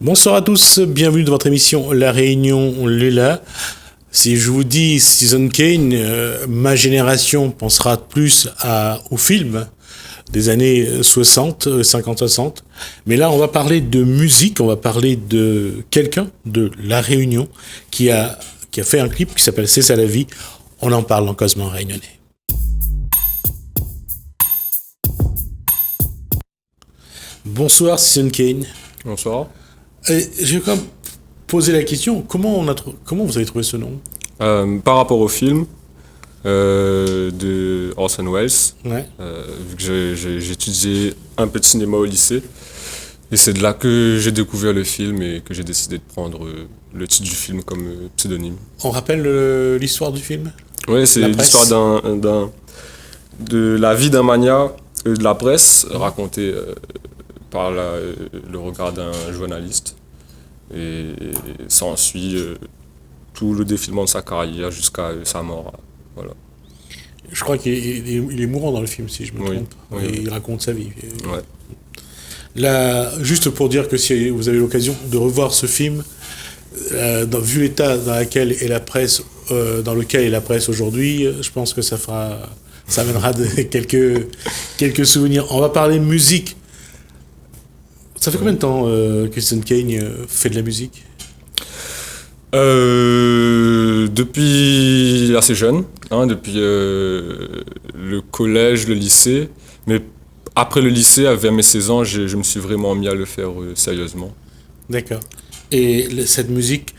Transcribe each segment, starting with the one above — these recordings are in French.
Bonsoir à tous, bienvenue dans votre émission La Réunion Léla. Si je vous dis Citizen Kane, ma génération pensera plus au film des années 60, 50-60. Mais là, on va parler de musique, on va parler de quelqu'un de La Réunion qui a fait un clip qui s'appelle C'est ça la vie. On en parle dans Cosmo Réunionnais. Bonsoir Citizen Kane. Bonsoir. Je vais quand même poser la question, comment vous avez trouvé ce nom? Par rapport au film de Orson Welles, Ouais. vu que j'ai étudié un peu de cinéma au lycée, et c'est de là que j'ai découvert le film et que j'ai décidé de prendre le titre du film comme pseudonyme. On rappelle l'histoire du film? Oui, c'est l'histoire de la vie d'un magnat de la presse, racontée par le regard d'un journaliste. Et s'ensuit tout le défilement de sa carrière jusqu'à sa mort. Voilà. Je crois qu'il est mourant dans le film, si je me trompe. Oui. Et il raconte sa vie. Ouais. Là, juste pour dire que si vous avez l'occasion de revoir ce film, vu l'état dans lequel est la presse aujourd'hui, je pense que ça amènera quelques souvenirs. On va parler musique. Ça fait combien de temps que Citizen Kane fait de la musique? Depuis assez jeune, depuis le collège, le lycée. Mais après le lycée, vers mes 16 ans, je me suis vraiment mis à le faire sérieusement. D'accord. Et cette musique,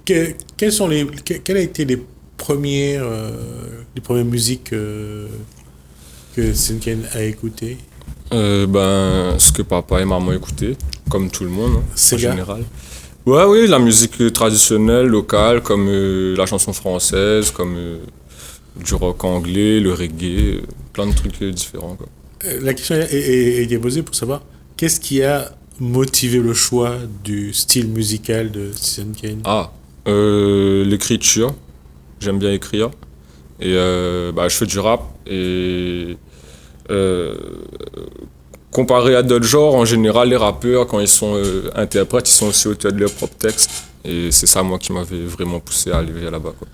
quelles a été les premières musiques que Citizen Kane a écoutées? Ce que papa et maman écoutaient, comme tout le monde, en Sega. général. Oui, la musique traditionnelle, locale, comme la chanson française, comme du rock anglais, le reggae, plein de trucs différents, quoi. La question a été posée pour savoir qu'est-ce qui a motivé le choix du style musical de Citizen Kane? L'écriture, j'aime bien écrire, et je fais du rap, et comparé à d'autres genres, en général, les rappeurs, quand ils sont interprètes, ils sont aussi auteurs de leurs propres textes. Et c'est ça, moi, qui m'avait vraiment poussé à aller là-bas, quoi.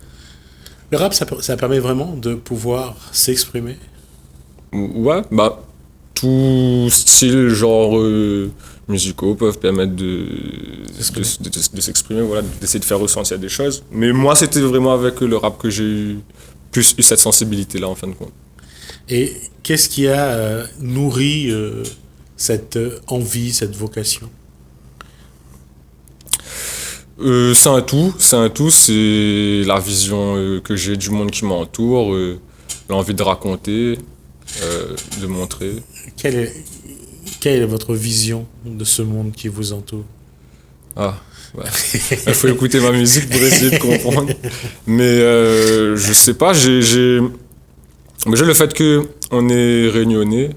Le rap, ça permet vraiment de pouvoir s'exprimer? Ouais, tout style, genre musicaux peuvent permettre de s'exprimer, voilà, d'essayer de faire ressentir des choses. Mais moi, c'était vraiment avec le rap que j'ai plus eu cette sensibilité-là, en fin de compte. Et qu'est-ce qui a nourri cette envie, cette vocation? C'est un tout, c'est la vision que j'ai du monde qui m'entoure, l'envie de raconter, de montrer. Quelle est votre vision de ce monde qui vous entoure? Il faut écouter ma musique pour essayer de comprendre. Mais je sais pas, j'ai le fait qu'on est réunionnais,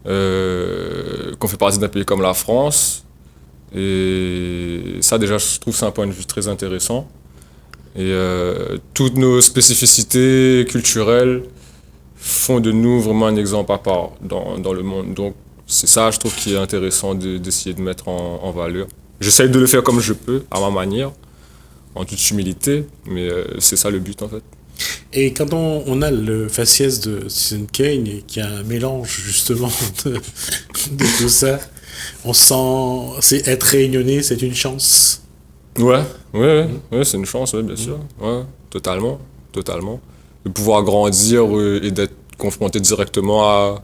qu'on fait partie d'un pays comme la France, et ça déjà je trouve c'est un point de vue très intéressant. Et toutes nos spécificités culturelles font de nous vraiment un exemple à part dans le monde. Donc c'est ça je trouve qui est intéressant d'essayer de mettre en valeur. J'essaye de le faire comme je peux, à ma manière, en toute humilité, mais c'est ça le but en fait. Et quand on a le faciès de Citizen Kane, qui a un mélange justement de tout ça, on sent, c'est être réunionnais, c'est une chance. Ouais, c'est une chance, bien sûr. Ouais, totalement. De pouvoir grandir et d'être confronté directement à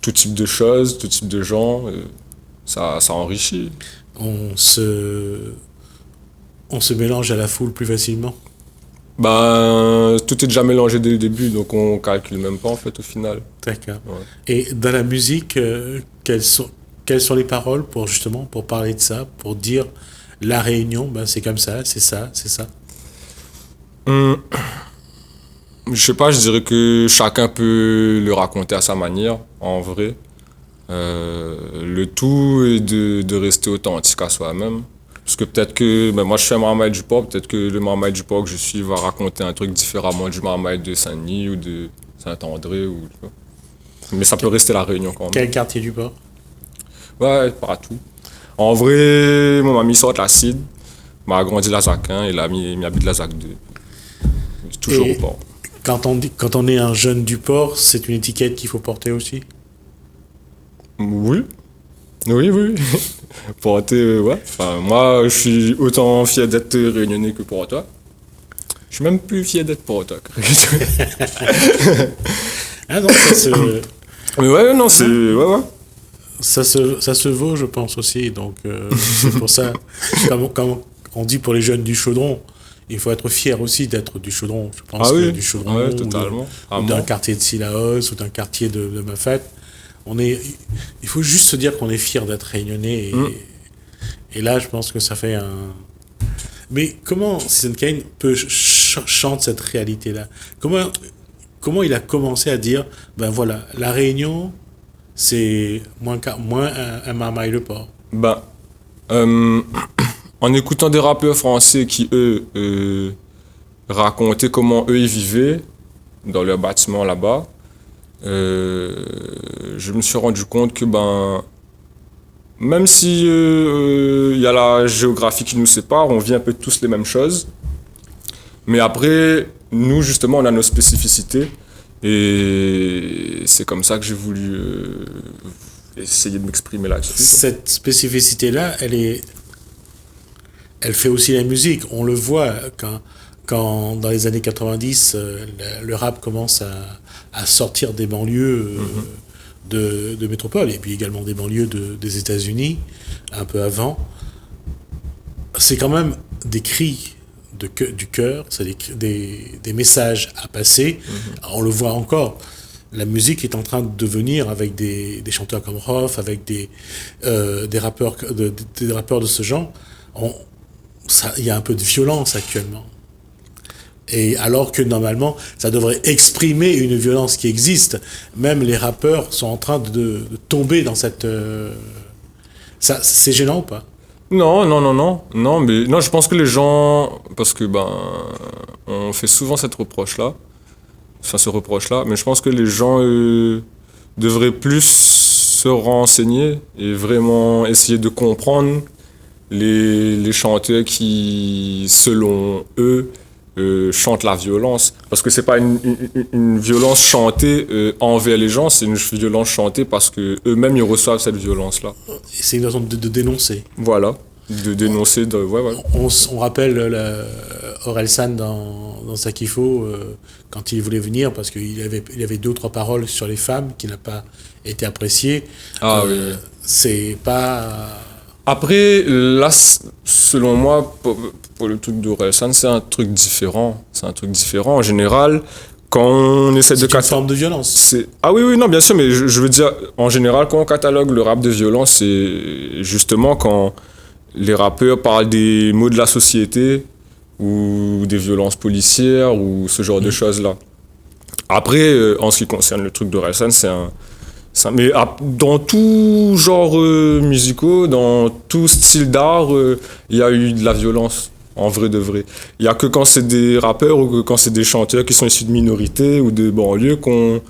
tout type de choses, tout type de gens, ça enrichit. On se mélange à la foule plus facilement. Tout est déjà mélangé dès le début, donc on calcule même pas en fait au final. D'accord. Ouais. Et dans la musique, quelles sont les paroles pour parler de ça, pour dire la Réunion, c'est comme ça, c'est ça. Je sais pas, je dirais que chacun peut le raconter à sa manière, en vrai. Le tout est de rester authentique à soi-même. Parce que peut-être que moi je suis un marmaille du port, peut-être que le marmaille du port que je suis va raconter un truc différemment du marmaille de Saint-Denis ou de Saint-André. Mais ça peut rester la Réunion quand même. Quel quartier du port? Ouais, partout. En vrai, mon ami sort de la CID, m'a grandi la ZAC 1 et là, il habite la ZAC 2. Toujours au port. Quand on est un jeune du port, c'est une étiquette qu'il faut porter aussi? Oui. Oui. Porter, ouais. Enfin, moi, je suis autant fier d'être réunionnais que Porotois. Je suis même plus fier d'être Porotois. Ah non, ça se... Mais ouais, non, c'est... Ouais. Ça se vaut, je pense aussi. Donc, c'est pour ça, comme on dit pour les jeunes du Chaudron, il faut être fier aussi d'être du Chaudron. Je pense que du Chaudron, ouais, totalement. ou d'un quartier de Sillaos, ou d'un quartier de Mafate. Il faut juste se dire qu'on est fier d'être réunionnais. Et là, je pense que ça fait un... Mais comment Citizen Kane peut chanter cette réalité-là? Comment il a commencé à dire, ben voilà, la Réunion, c'est moins un Marmaille le port? Ben, en écoutant des rappeurs français qui, eux, racontaient comment eux, ils vivaient dans leur bâtiment là-bas, je me suis rendu compte que, même si y a la géographie qui nous sépare, on vit un peu tous les mêmes choses. Mais après, nous, justement, on a nos spécificités. Et c'est comme ça que j'ai voulu essayer de m'exprimer là-dessus. Cette spécificité-là, elle fait aussi la musique. On le voit quand dans les années 90, le rap commence à sortir des banlieues de métropole, et puis également des banlieues des États-Unis, un peu avant. C'est quand même des cris du cœur, c'est des messages à passer. On le voit encore. La musique est en train de devenir, avec des chanteurs comme Rof, avec des rappeurs de ce genre, il y a un peu de violence actuellement. Et alors que normalement, ça devrait exprimer une violence qui existe. Même les rappeurs sont en train de tomber dans cette... c'est gênant ou pas? Non, mais non, je pense que les gens, parce que on fait souvent ce reproche-là, mais je pense que les gens devraient plus se renseigner et vraiment essayer de comprendre les chanteurs qui, selon eux, chantent la violence. Parce que c'est pas une violence chantée envers les gens, c'est une violence chantée parce que eux-mêmes ils reçoivent cette violence-là. C'est une façon de dénoncer. Voilà, de dénoncer. Ouais. On rappelle Orelsan dans Sakifo quand il voulait venir, parce qu'il avait 2 ou 3 paroles sur les femmes qui n'a pas été appréciées. Oui. C'est pas... Après, là, selon moi, pour le truc d'Orelsan, c'est un truc différent. En général, quand on essaie de... C'est une forme de violence. Ah oui, non, bien sûr, mais je veux dire, en général, quand on catalogue le rap de violence, c'est justement quand les rappeurs parlent des maux de la société ou des violences policières ou ce genre de choses-là. Après, en ce qui concerne le truc d'Orelsan, mais dans tout genre musicaux, dans tout style d'art, il y a eu de la violence, en vrai de vrai. Il n'y a que quand c'est des rappeurs ou que quand c'est des chanteurs qui sont issus de minorités ou de banlieues qu'on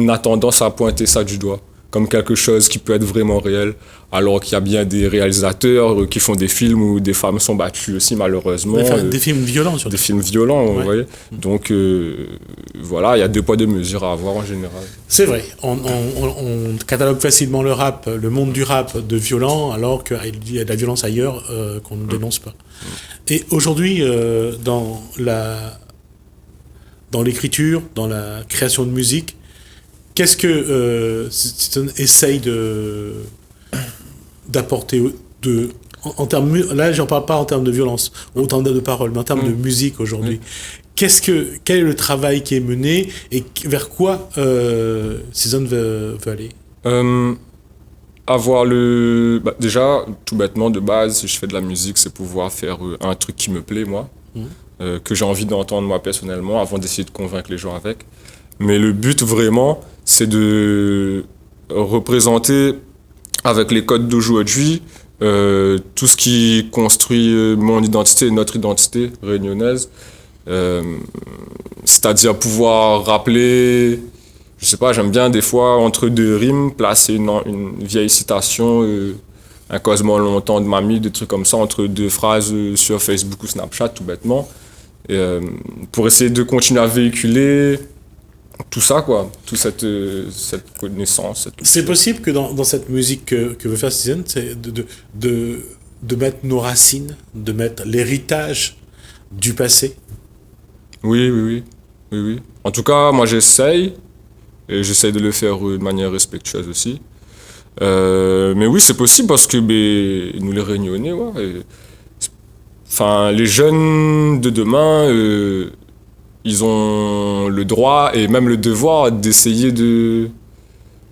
a tendance à pointer ça du doigt, comme quelque chose qui peut être vraiment réel, alors qu'il y a bien des réalisateurs qui font des films où des femmes sont battues aussi, malheureusement. Des films violents, surtout. Des films violents, vous voyez. Donc, voilà, il y a 2 poids 2 mesures à avoir en général. C'est vrai, on catalogue facilement le monde du rap de violent, alors qu'il y a de la violence ailleurs qu'on ne dénonce pas. Et aujourd'hui, dans l'écriture, dans la création de musique, qu'est-ce que Citizen essaye d'apporter en termes, là j'en parle pas en termes de violence, ou en termes de paroles, mais en termes de musique aujourd'hui. Quel est le travail qui est mené et vers quoi Citizen veut aller? Avoir déjà, tout bêtement, de base, si je fais de la musique, c'est pouvoir faire un truc qui me plaît, moi, que j'ai envie d'entendre moi personnellement, avant d'essayer de convaincre les gens avec. Mais le but vraiment, c'est de représenter avec les codes d'aujourd'hui tout ce qui construit mon identité, notre identité réunionnaise. C'est-à-dire pouvoir rappeler, je sais pas, j'aime bien des fois entre 2 rimes placer une vieille citation un Cosmo longtemps de mamie, des trucs comme ça, entre deux phrases sur Facebook ou Snapchat, tout bêtement. Et, pour essayer de continuer à véhiculer tout ça, quoi, toute cette connaissance. C'est possible que dans cette musique que veut faire Citizen, c'est de mettre nos racines, de mettre l'héritage du passé. Oui. En tout cas, moi j'essaye, et j'essaye de le faire de manière respectueuse aussi. Mais oui, c'est possible parce que nous les Réunionnais, enfin, les jeunes de demain, ils ont le droit et même le devoir d'essayer de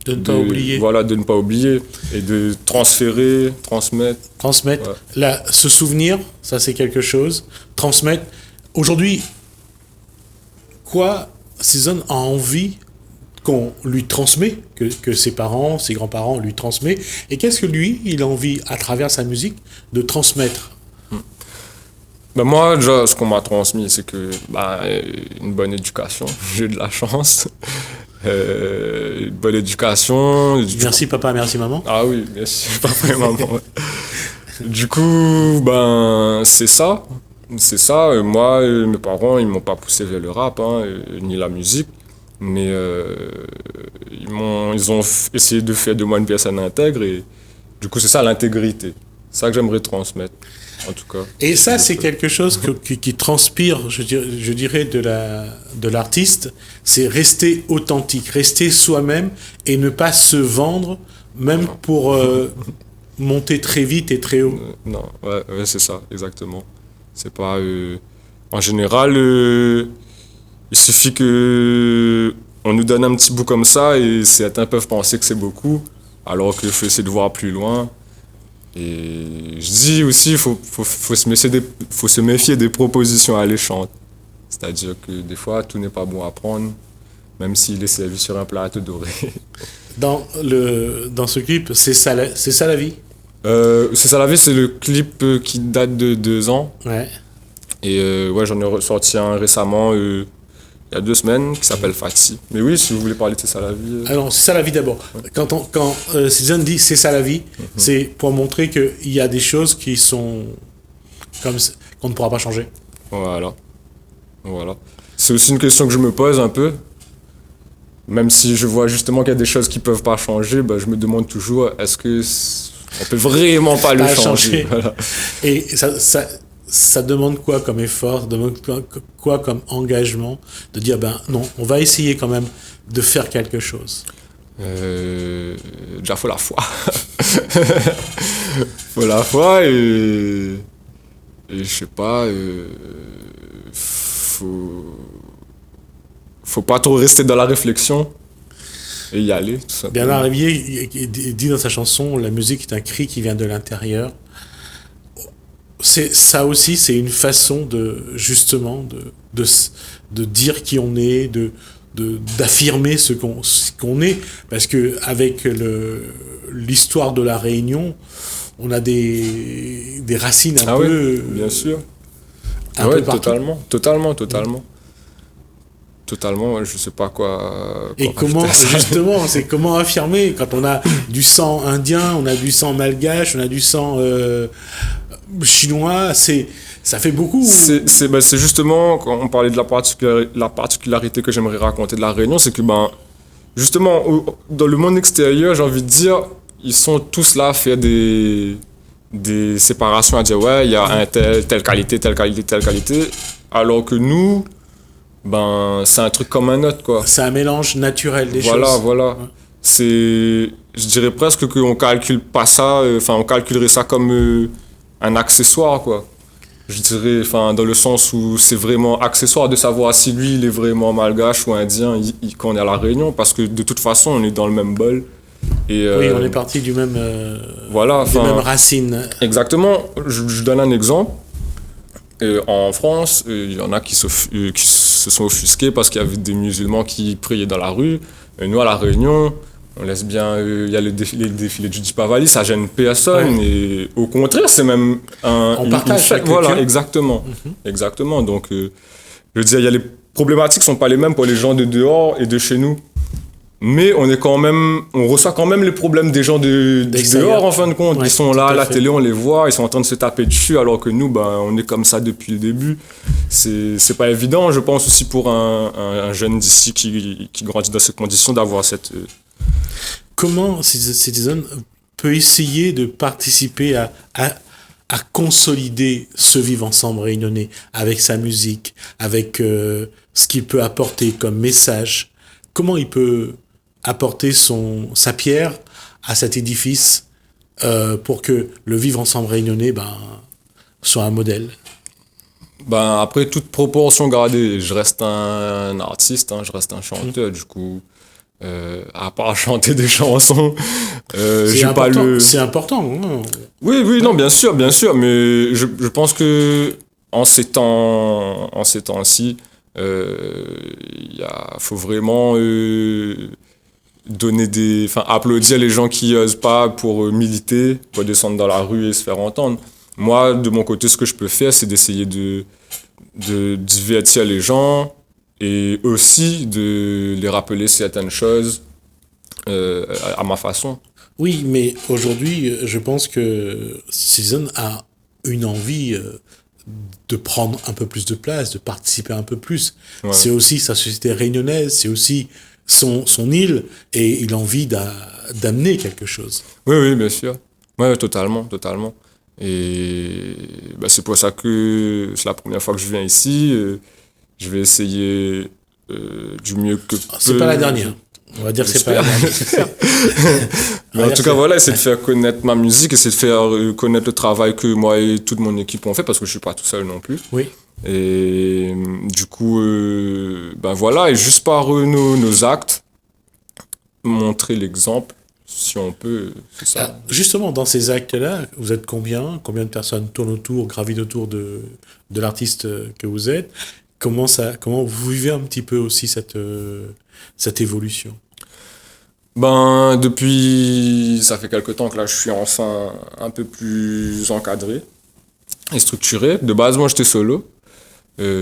ne pas oublier. Voilà, de ne pas oublier et de transférer, transmettre. Transmettre. Ouais. Là, se souvenir, ça c'est quelque chose. Transmettre. Aujourd'hui, quoi Citizen a envie qu'on lui transmet, que ses parents, ses grands-parents lui transmettent, et qu'est-ce que lui, il a envie, à travers sa musique, de transmettre? Moi, déjà, ce qu'on m'a transmis, c'est que une bonne éducation, j'ai eu de la chance. Une bonne éducation. Merci papa, merci maman. Ah oui, merci papa et maman. Du coup, c'est ça. C'est ça. Moi, mes parents, ils m'ont pas poussé vers le rap, ni la musique. Mais ils ont essayé de faire de moi une personne intègre. Et du coup, c'est ça l'intégrité. C'est ça que j'aimerais transmettre. En tout cas. Et ça, c'est quelque chose qui transpire, je dirais, de l'artiste, c'est rester authentique, rester soi-même et ne pas se vendre, même pour monter très vite et très haut. Non, ouais, c'est ça, exactement. C'est pas... en général, il suffit que on nous donne un petit bout comme ça et certains peuvent penser que c'est beaucoup, alors qu'il faut essayer de voir plus loin. Et je dis aussi, il faut se méfier des propositions alléchantes. C'est-à-dire que des fois, tout n'est pas bon à prendre, même s'il est servi sur un plateau doré. Dans ce clip, c'est ça la vie? C'est ça la vie, c'est le clip qui date de 2 ans. Ouais. Et j'en ai ressorti un récemment, il y a 2 semaines, qui s'appelle Fatih. Mais oui, si vous voulez parler de C'est ça la vie... Alors, c'est ça la vie d'abord. Ouais. Quand Citizen dit c'est ça la vie, c'est pour montrer qu'il y a des choses qui sont comme qu'on ne pourra pas changer. Voilà. C'est aussi une question que je me pose un peu. Même si je vois justement qu'il y a des choses qui ne peuvent pas changer, je me demande toujours, est-ce qu'on peut vraiment pas le changer? Voilà. Et ça demande quoi comme effort, demande quoi comme engagement de dire non, on va essayer quand même de faire quelque chose? Déjà faut la foi. Faut la foi et je sais pas, faut pas trop rester dans la réflexion et y aller. Bernard Révilliers dit dans sa chanson, la musique est un cri qui vient de l'intérieur. Ça aussi, c'est une façon justement de dire qui on est, d'affirmer ce qu'on est, parce que avec l'histoire de la Réunion, on a des racines un peu. Oui, bien sûr. Un peu Totalement, je sais pas quoi. Et comment affirmer quand on a du sang indien, on a du sang malgache, on a du sang chinois, ça fait beaucoup. C'est justement, quand on parlait de la particularité que j'aimerais raconter de la Réunion, c'est que justement, dans le monde extérieur, j'ai envie de dire, ils sont tous là à faire des séparations, à dire il y a telle qualité, alors que nous, c'est un truc comme un autre, quoi. C'est un mélange naturel des choses. Voilà. Ouais. Je dirais presque qu'on calcule pas ça, on calculerait ça comme un accessoire, quoi. Je dirais, dans le sens où c'est vraiment accessoire de savoir si lui, il est vraiment malgache ou indien quand on est à La Réunion, parce que de toute façon, on est dans le même bol. Et, oui, on est parti des mêmes racines. Exactement. Je donne un exemple. En France, il y en a qui se sont offusqués parce qu'il y avait des musulmans qui priaient dans la rue. Et nous, à La Réunion, on laisse bien... Il y a les défilés du Dipavali, ça gêne personne. Ouais. Et au contraire, c'est même on partage la culture. Voilà, exactement. Exactement. Donc, je veux dire, les problématiques ne sont pas les mêmes pour les gens de dehors et de chez nous. Mais on reçoit quand même les problèmes des gens du dehors, en fin de compte. Ouais, ils sont tout là à à la fait. télé, on les voit, ils sont en train de se taper dessus, alors que nous, on est comme ça depuis le début. C'est pas évident, je pense aussi pour un jeune d'ici qui grandit dans ces conditions, d'avoir cette... Comment Citizen peut essayer de participer à consolider ce vivre ensemble réunionnais avec sa musique, avec ce qu'il peut apporter comme message? Comment il peut apporter sa pierre à cet édifice pour que le vivre ensemble réunionnais soit un modèle? Après toute proportion gardée, je reste un artiste, hein, je reste un chanteur, du coup... à part chanter des chansons, j'ai pas le... C'est important. Hein. Oui, non, bien sûr, mais je pense que en ces temps-ci, faut vraiment applaudir les gens qui osent pas pour militer, pour descendre dans la rue et se faire entendre. Moi, de mon côté, ce que je peux faire, c'est d'essayer de divertir les gens et aussi de les rappeler certaines choses à ma façon. Oui, mais aujourd'hui, je pense que Citizen a une envie de prendre un peu plus de place, de participer un peu plus. Ouais. C'est aussi sa société réunionnaise, c'est aussi son île, et il a envie d'amener quelque chose. Oui, bien sûr. Ouais, totalement. Et c'est pour ça que c'est la première fois que je viens ici. Je vais essayer du mieux que C'est pas la dernière. On va dire que c'est pas la dernière. Mais en tout cas, voilà, essayer de faire connaître ma musique, essayer de faire connaître le travail que moi et toute mon équipe ont fait, parce que je suis pas tout seul non plus. Oui. Et du coup, voilà, et juste par nos actes, montrer l'exemple, si on peut, c'est ça. Justement, dans ces actes-là, vous êtes combien? Combien de personnes gravitent autour de l'artiste que vous êtes? Comment vous vivez un petit peu aussi cette évolution? Depuis, ça fait quelque temps que là, je suis enfin un peu plus encadré et structuré. De base, moi, j'étais solo.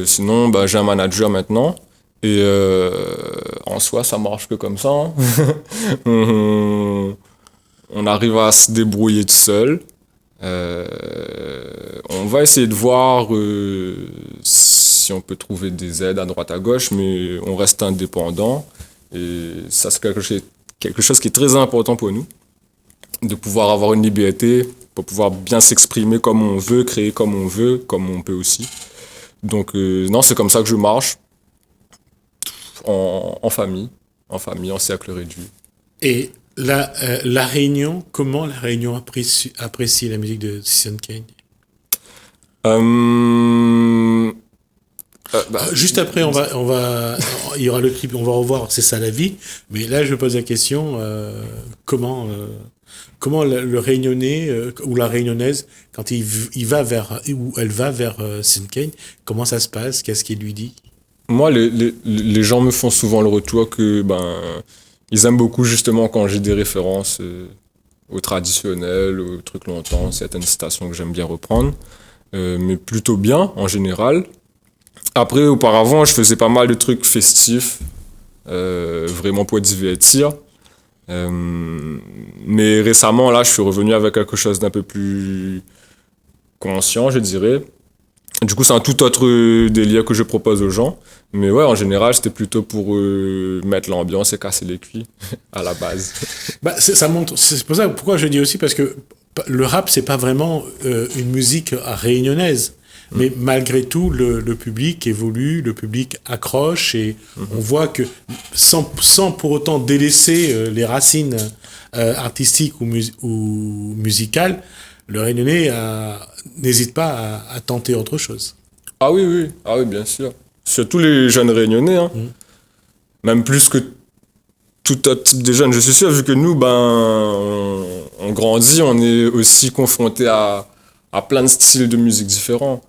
Sinon, j'ai un manager maintenant. Et en soi, ça marche que comme ça. Hein. On arrive à se débrouiller tout seul. On va essayer de voir si on peut trouver des aides à droite à gauche, mais on reste indépendant. Et ça, c'est quelque chose qui est très important pour nous, de pouvoir avoir une liberté, pour pouvoir bien s'exprimer comme on veut, créer comme on veut, comme on peut aussi. Donc non, c'est comme ça que je marche, en famille, en cercle réduit. Et la Réunion, comment la Réunion apprécie la musique de Citizen Kane? Juste après, il y aura le clip, on va revoir C'est ça la vie. Mais là, je pose la question comment le Réunionnais ou la Réunionnaise, quand il va vers ou elle va vers Citizen Kane, comment ça se passe? Qu'est-ce qu'il lui dit? Moi, les gens me font souvent le retour que ils aiment beaucoup justement quand j'ai des références au traditionnel, aux trucs longtemps, certaines citations que j'aime bien reprendre, mais plutôt bien en général. Après, auparavant, je faisais pas mal de trucs festifs, vraiment pour divertir. Mais récemment, là, je suis revenu avec quelque chose d'un peu plus conscient, je dirais. Du coup, c'est un tout autre délire que je propose aux gens. Mais ouais, en général, c'était plutôt pour mettre l'ambiance et casser les cuits à la base. Ça montre. C'est pour ça pourquoi je dis aussi, parce que le rap, c'est pas vraiment une musique réunionnaise. Mais malgré tout, le public évolue, le public accroche, et on voit que sans pour autant délaisser les racines artistiques ou musicales, le Réunionnais n'hésite pas à tenter autre chose. Ah oui, bien sûr. Surtout les jeunes Réunionnais, hein. Même plus que tout autre type de jeunes, je suis sûr, vu que nous, on grandit, on est aussi confronté à plein de styles de musique différents.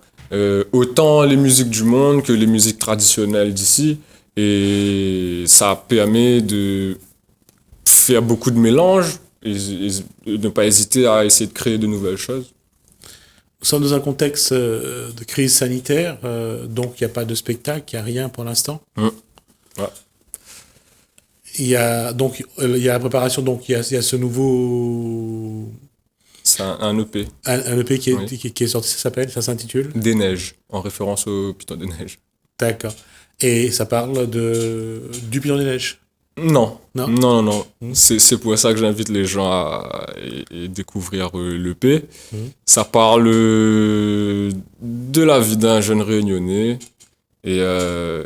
Autant les musiques du monde que les musiques traditionnelles d'ici. Et ça permet de faire beaucoup de mélanges et ne pas hésiter à essayer de créer de nouvelles choses. Nous sommes dans un contexte de crise sanitaire, donc il n'y a pas de spectacle, il n'y a rien pour l'instant. Ouais. il y a la préparation, donc il y a ce nouveau C'est un EP. un EP Oui. qui est sorti, ça s'intitule. Des neiges, en référence au Python des neiges. D'accord. Et ça parle du Python des neiges. Non, Non. non, non, non. Mhm. C'est pour ça que j'invite les gens à découvrir l'EP. Mhm. Ça parle de la vie d'un jeune réunionnais. Et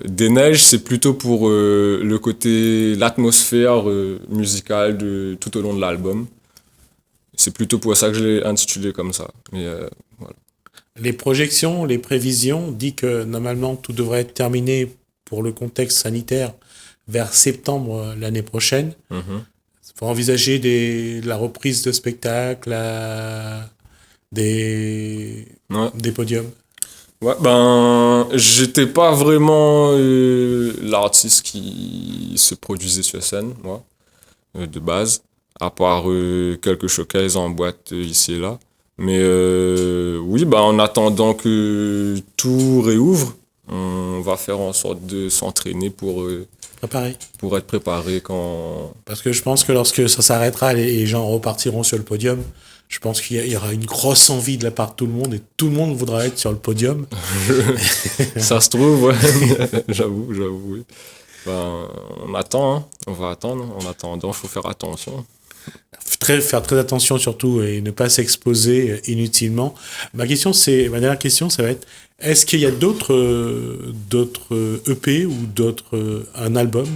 des neiges, c'est plutôt pour le côté, l'atmosphère musicale tout au long de l'album. C'est plutôt pour ça que je l'ai intitulé comme ça. Mais voilà. Les projections, les prévisions disent que normalement tout devrait être terminé pour le contexte sanitaire vers septembre l'année prochaine. Mhm. Il faut envisager la reprise de spectacles, des podiums. Ouais, ben, j'étais pas vraiment l'artiste qui se produisait sur scène, moi, de base, à part quelques showcases en boîte ici et là. Mais oui, ben, en attendant que tout réouvre, on va faire en sorte de s'entraîner pour être préparé quand... Parce que je pense que lorsque ça s'arrêtera, les gens repartiront sur le podium. Je pense qu'il y aura une grosse envie de la part de tout le monde et tout le monde voudra être sur le podium. Ça se trouve, ouais. J'avoue, oui. Ben, on attend, hein. On va attendre. En attendant, il faut faire attention. Faire très attention surtout et ne pas s'exposer inutilement. Ma dernière question, ça va être, est-ce qu'il y a d'autres EP ou un album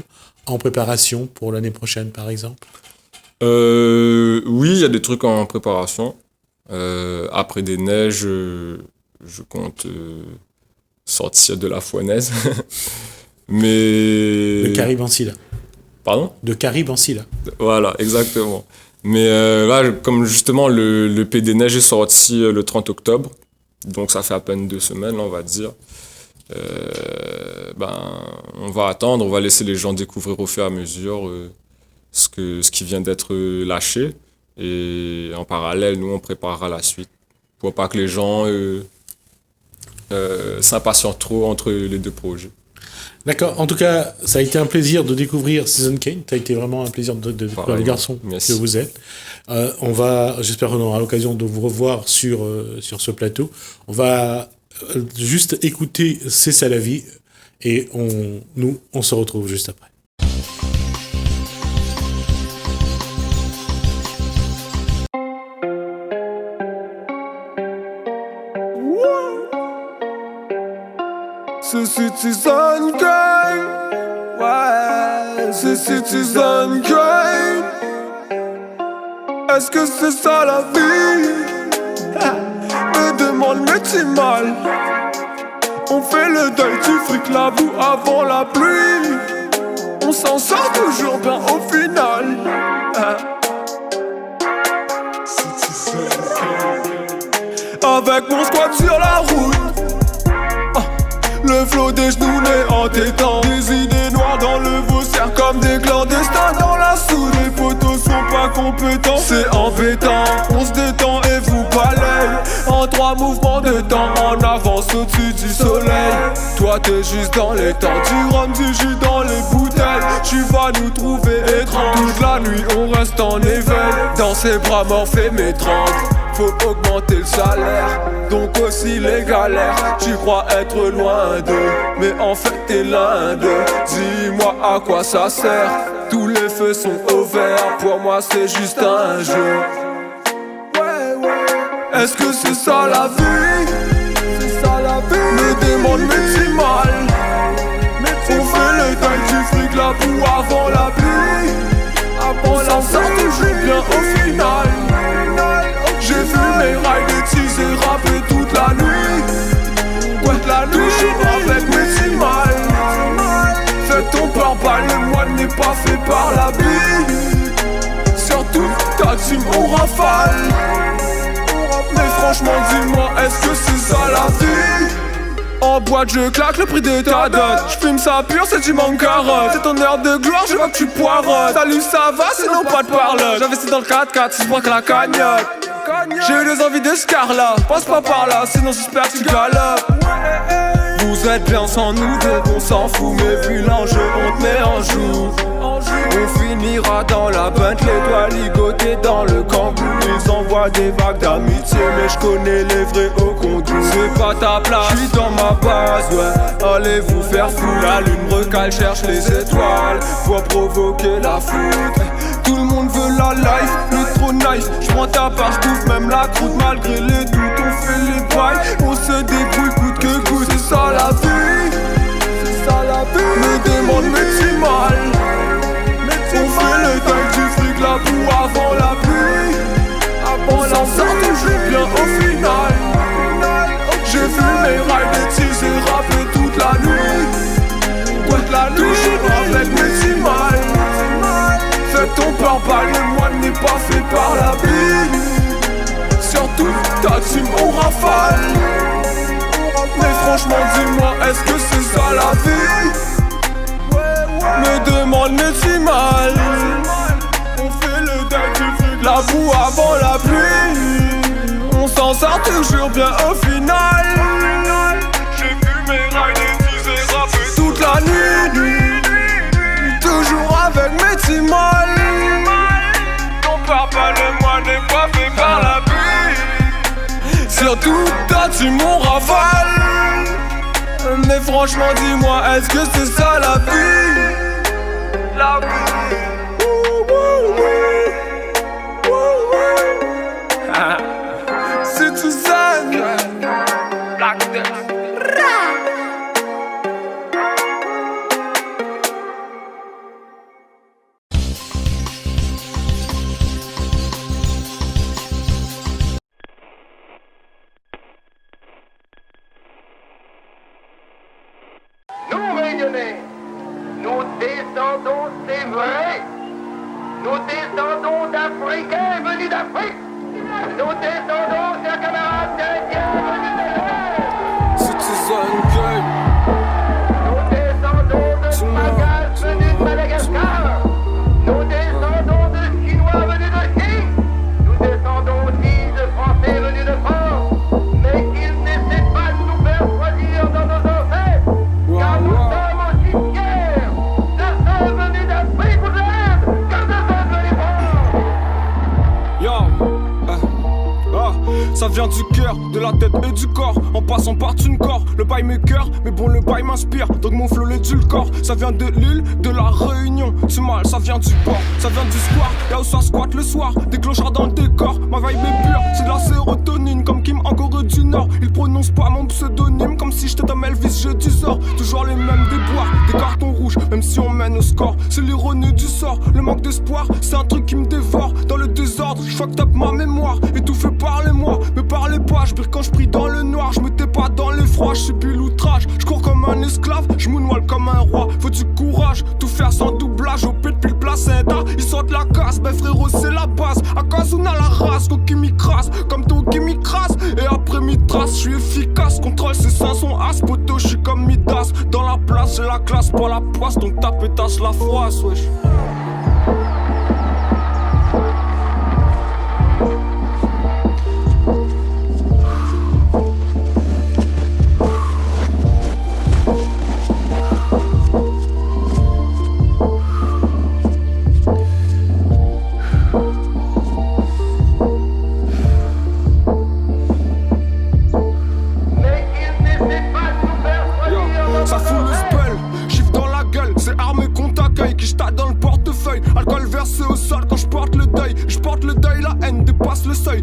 en préparation pour l'année prochaine, par exemple? Oui, il y a des trucs en préparation. Après des neiges, je compte sortir de la fournaise. Mais... De Caribe en Silla. Pardon? De Caribe en Silla. Voilà, exactement. Mais là, comme justement le P des neiges est sorti le 30 octobre, donc ça fait à peine 2 semaines, on va dire. On va attendre, on va laisser les gens découvrir au fur et à mesure ce qui vient d'être lâché. Et en parallèle, nous, on préparera la suite. Pour pas que les gens s'impatientent trop entre les deux projets. D'accord. En tout cas, ça a été un plaisir de découvrir Citizen Kane. Ça a été vraiment un plaisir de découvrir le garçon que vous êtes. J'espère qu'on aura l'occasion de vous revoir sur ce plateau. On va juste écouter C'est ça la vie et on se retrouve juste après. C'est Citizen Kane, ouais, c'est Citizen Kane. Est-ce que c'est ça la vie? Me demande mais t'es mal. On fait le deuil du fric, la boue avant la pluie. On s'en sort toujours bien au final. Avec mon squad sur la route. Le flot des genoux n'est entêtant. Des idées noires dans le vaussaire comme des clandestins dans la soude. Les potos sont pas compétents, c'est embêtant. On se détend et vous balaye en 3 mouvements de temps. En avance au-dessus du soleil. Toi t'es juste dans les temps. Du rhum, du jus dans les bouteilles. Tu vas nous trouver étranges. Toute la nuit on reste en éveil. Dans ses bras morphés m'étrangle. Faut augmenter le salaire, donc aussi les galères. Tu crois être loin d'eux, mais en fait t'es l'un d'eux. Dis-moi à quoi ça sert, tous les feux sont au vert. Pour moi c'est juste un jeu. Est-ce que c'est ça la vie? C'est ça la vie. Me demande mais c'est mal. On fait le deuil du fric, la boue avant la pluie. On s'en sort toujours bien au final. J'ai vu mes rails détisés rapper toute la nuit. Ouais, la nuit, toujours avec mes petits mal. Fais ton pare-balles, le moine n'est pas fait par la bille. Surtout ta team on rafale. Mais franchement dis-moi, est-ce que c'est ça la vie? En boîte je claque le prix de ta dot. J'fume ça pur, c'est du manque carotte. C'est ton heure de gloire, je vois que tu poireautes. Salut ça va, sinon pas de parlotte. J'investis dans le 4x4, si je prends que la cagnotte. J'ai eu des envies de Scarla, passe pas par là, sinon j'espère que tu galopes. Vous êtes bien sans nous deux, on s'en fout, mais vu l'enjeu, on te met en joue. On pas dans la Bentley, doigts ligotés dans le kangou. Ils envoient des vagues d'amitié, mais je connais les vrais au conduit. C'est pas ta place, je suis dans ma base, ouais. Allez vous faire foutre, la lune recale, cherche les étoiles pour provoquer la foudre. Tout le monde veut la life, le trop nice. J'prends ta part, j'bouffe même la croûte. Malgré les doutes, on fait les bails. On se débrouille coûte que coûte. C'est ça la vie, c'est ça la vie. Me demande mais tu mal. On fait le dingue du fric, la boue avant la pluie. On s'en sort toujours bien au final. J'ai vu mes rails teaser rapper toute la nuit. Toute la nuit, toujours avec mes petits mal. Fais ton peur, le moine n'est pas fait par la bille. Surtout ta team on rafale. Mais franchement dis-moi, est-ce que c'est ça la vie? Me demande mais tu mal. On fait le dingue du fric, la boue avant la pluie. On s'en sort toujours bien au final. J'ai vu mes rails teaser rapper toute la nuit. Toujours avec mes petits mal. Ton papa le moi n'est pas fait par la pluie. Surtout toi tu m'en rafale. Mais franchement dis-moi, est-ce que c'est ça la vie? La vie. C'est tout ça. Black Death. Nous, Réunionnais, nous descendons, c'est vrai. Nous descendons d'Africains venus d'Afrique. Nous descendons d'un camarade d'Indiens venus de l'Est. Citizen Game. Nous descendons de Malgaches venus de Madagascar. Nous descendons de Chinois venus de Chine. Nous descendons aussi de Français venus de France. Mais qu'ils n'essaient pas de nous faire choisir dans nos ancêtres. Car nous sommes aussi fiers de ceux venus d'Afrique ou de l'Inde que de ceux venus de France. Yo, ça vient du cœur, de la tête et du corps. En passant par une corps, le bail m'écoeure, mais bon le bail m'inspire. Donc mon flow l'édulcore. Ça vient de l'île, de la Réunion. C'est mal, ça vient du port, ça vient du square. Là où ça squatte le soir, des clochards dans le décor. Ma vibe est pure, c'est de la sérotonine. Comme Kim en Corée du Nord. Ils prononcent pas mon pseudonyme, comme si j'étais un Elvis, je dis sort. Toujours les mêmes déboires, des cartons rouges, même si on mène au score. C'est l'ironie du sort, le manque d'espoir, c'est un truc qui me dévore. Dans le désordre, je fucked up ma mémoire. Étouffé par les mois, me parlez pas, je brille quand je prie dans le noir. Je me tais pas dans les froids, je subis l'outrage. Je cours comme un esclave, je moonwalk comme un roi. Faut du courage, tout faire sans doublage. Au pit depuis le placenta, ils sortent la casse. Ben frérot c'est la base, à Kazuna la race. Go qui m'écrase, comme toi qui m'écrase. Et après mi-trace, je suis efficace. Contrôle ses seins sont as, poto, je suis comme Midas. Dans la place, j'ai la classe, pas la poisse. Donc ta pétasse la froisse, wesh.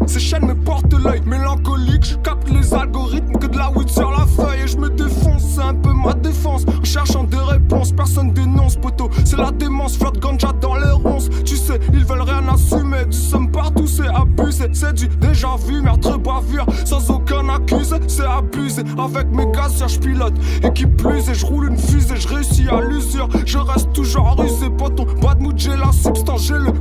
Ces chaînes me portent l'œil mélancolique, je capte les algorithmes que de la weed sur la feuille. Et je me défonce, c'est un peu ma défense. En cherchant des réponses, personne dénonce, poteau. C'est la démence, flotte ganja dans les ronces. Tu sais, ils veulent rien assumer. Du somme partout, c'est abusé. C'est du déjà vu, meurtre bavure. Sans aucun accusé, c'est abusé. Avec mes gaz, je pilote. Et qui plus, et je roule une fusée, je réussis à l'usure. Je reste toujours rusé, poton. Pas de mood, j'ai la substance, j'ai le